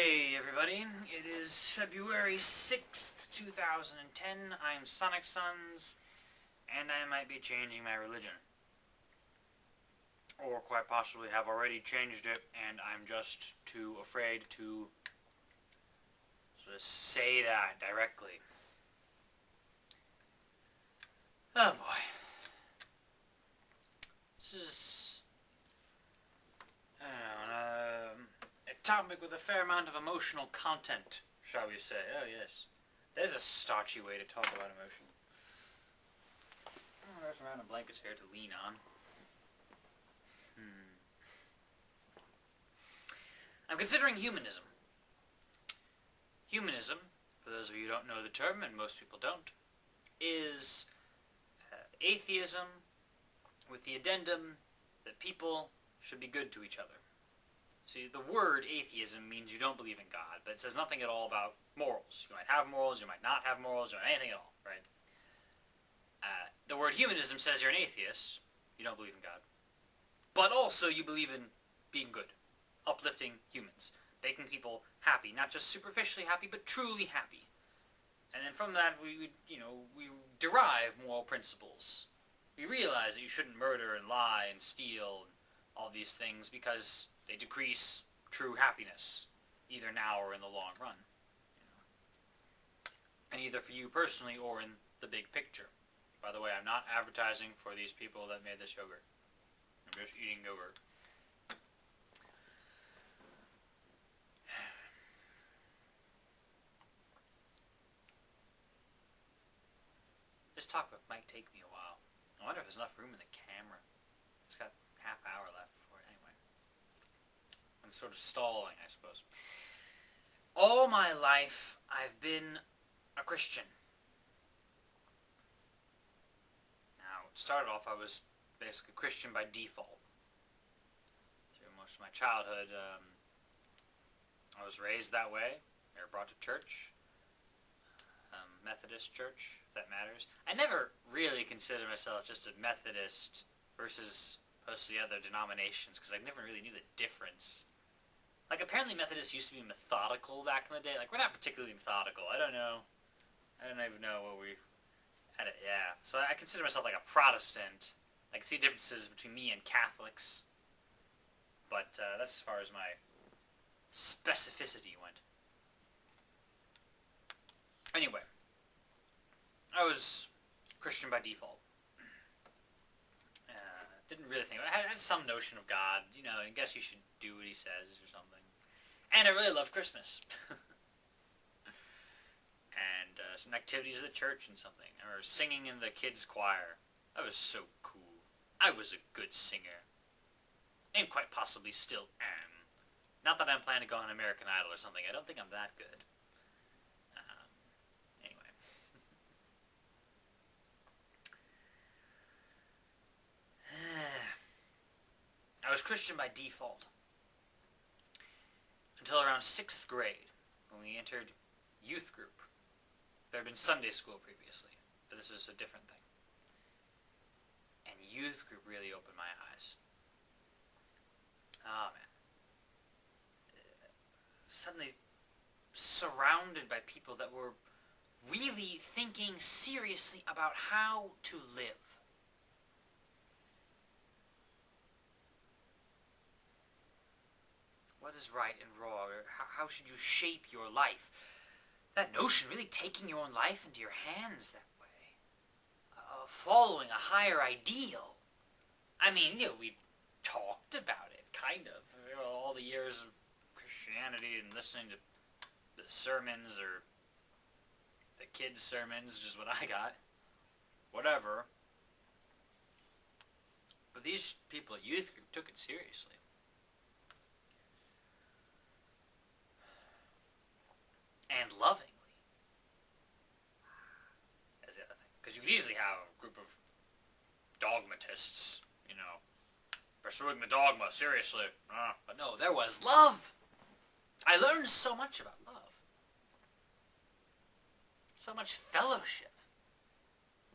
Hey everybody, it is February 6th, 2010. I'm Sonic Sons, and I might be changing my religion. Or quite possibly have already changed it, and I'm just too afraid to sort of say that directly. Oh boy. This is, I don't know, a topic with a fair amount of emotional content, shall we say. Oh yes. There's a starchy way to talk about emotion. Oh, there's a round of blankets here to lean on. I'm considering humanism. Humanism, for those of you who don't know the term, and most people don't, is atheism with the addendum that people should be good to each other. See, the word atheism means you don't believe in God, but it says nothing at all about morals. You might have morals, you might not have morals, or anything at all, right? The word humanism says you're an atheist, you don't believe in God, but also you believe in being good, uplifting humans, making people happy, not just superficially happy, but truly happy. And then from that, we derive moral principles. We realize that you shouldn't murder and lie and steal and all these things because they decrease true happiness, either now or in the long run. And either for you personally or in the big picture. By the way, I'm not advertising for these people that made this yogurt. I'm just eating yogurt. This talk might take me a while. I wonder if there's enough room in the camera. It's got half hour left before it. Anyway. I'm sort of stalling, I suppose. All my life, I've been a Christian. Now, it started off, I was basically Christian by default. Through most of my childhood, I was raised that way. They were brought to church. Methodist church, if that matters. I never really considered myself just a Methodist versus most of the other denominations, because I never really knew the difference. Like, apparently Methodists used to be methodical back in the day. Like, we're not particularly methodical. I don't know. I don't even know what we... yeah. So I consider myself like a Protestant. I can see differences between me and Catholics. But that's as far as my specificity went. Anyway. I was Christian by default. Didn't really think about it. I had some notion of God. You know, I guess you should do what he says or something. And I really loved Christmas. And some activities at the church and something. Or singing in the kids' choir. That was so cool. I was a good singer. And quite possibly still am. Not that I'm planning to go on American Idol or something. I don't think I'm that good. Anyway. I was Christian by default. Until around 6th grade, when we entered youth group. There had been Sunday school previously, but this was a different thing. And youth group really opened my eyes. Oh, man. Suddenly surrounded by people that were really thinking seriously about how to live. What is right and wrong? Or how should you shape your life? That notion, really taking your own life into your hands that way. Following a higher ideal. I mean, we've talked about it, kind of. All the years of Christianity and listening to the sermons or the kids' sermons, which is what I got. Whatever. But these people at youth group took it seriously. And lovingly. That's the other thing. Because you could easily have a group of dogmatists, pursuing the dogma, seriously. But no, there was love. I learned so much about love. So much fellowship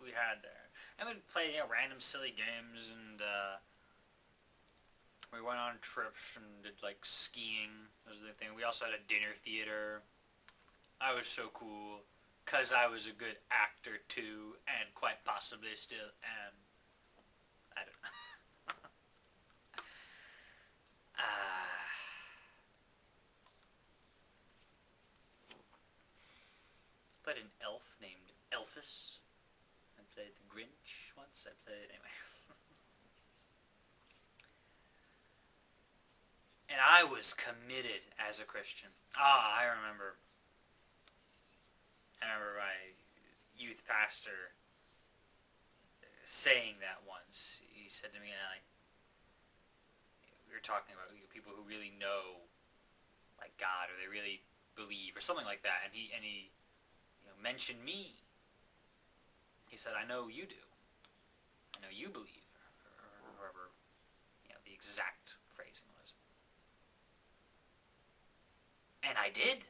we had there. And we'd play random silly games and We went on trips and did like skiing. Those are the thing. We also had a dinner theater. I was so cool because I was a good actor too, and quite possibly still am. I don't know. Played an elf named Elphys. I played the Grinch once. I played anyway. And I was committed as a Christian. I remember my youth pastor saying that once. He said to me, like, we were talking about people who really know, like, God, or they really believe, or something like that, and he mentioned me. He said, I know you do. I know you believe, or however, the exact phrasing was. And I did.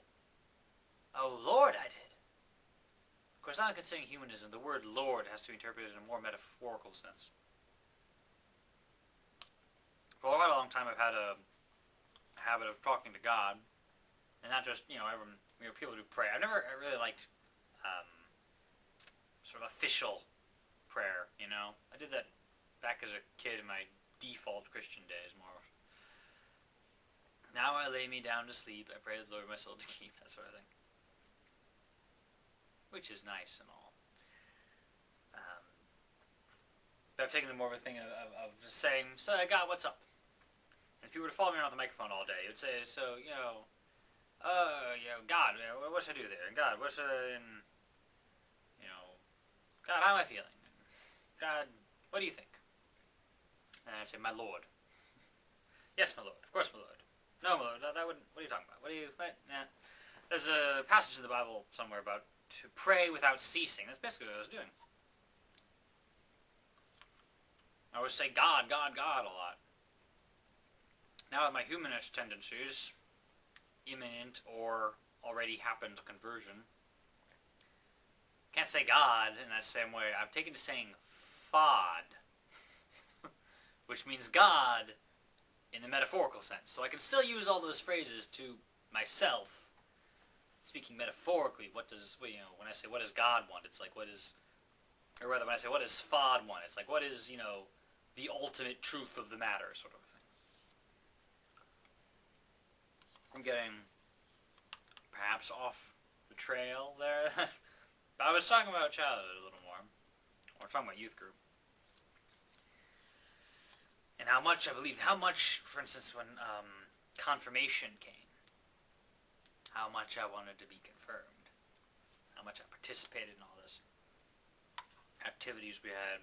Oh, Lord, I did. Of course, not considering humanism, the word Lord has to be interpreted in a more metaphorical sense. For quite a long time, I've had a habit of talking to God, and not just, everyone, people who pray. I really liked sort of official prayer, I did that back as a kid in my default Christian days, more. Now I lay me down to sleep, I pray the Lord my soul to keep, that sort of thing. Which is nice and all. But I've taken it more of a thing of just saying, so God, what's up? And if you were to follow me around with the microphone all day, you'd say, so, God, what should I do there? And God, what should I, God, how am I feeling? And God, what do you think? And I'd say, my Lord. Yes, my Lord, of course, my Lord. No, my Lord, that wouldn't, what are you talking about? What? Nah. There's a passage in the Bible somewhere about to pray without ceasing. That's basically what I was doing. I always say God, God, God a lot. Now with my humanist tendencies, imminent or already happened conversion, can't say God in that same way. I've taken to saying Fod, which means God in the metaphorical sense. So I can still use all those phrases to myself, speaking metaphorically. When I say what does God want, it's like what is, or rather when I say what does Fod want, it's like what is, the ultimate truth of the matter, sort of a thing. I'm getting perhaps off the trail there. But I was talking about childhood a little more. Or talking about youth group. And how much I believed. How much, for instance, when confirmation came. How much I wanted to be confirmed. How much I participated in all this. Activities we had.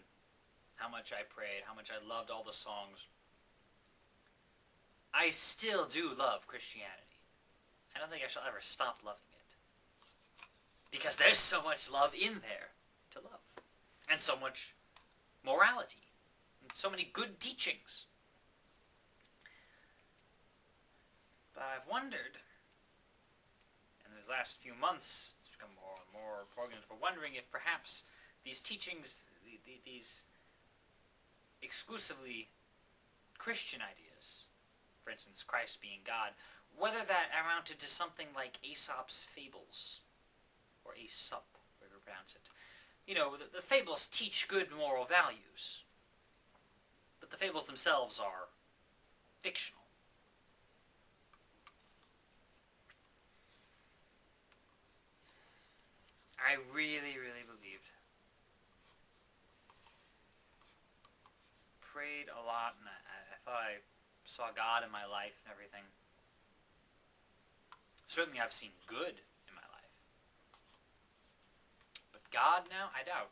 How much I prayed. How much I loved all the songs. I still do love Christianity. I don't think I shall ever stop loving it. Because there's so much love in there to love. And so much morality. And so many good teachings. But I've wondered, in these last few months, it's become more and more important for wondering if perhaps these teachings, these exclusively Christian ideas, for instance, Christ being God, whether that amounted to something like Aesop's fables, or Aesop, however you pronounce it. The fables teach good moral values, but the fables themselves are fictional. I really, really believed. Prayed a lot, and I thought I saw God in my life and everything. Certainly I've seen good in my life. But God now, I doubt.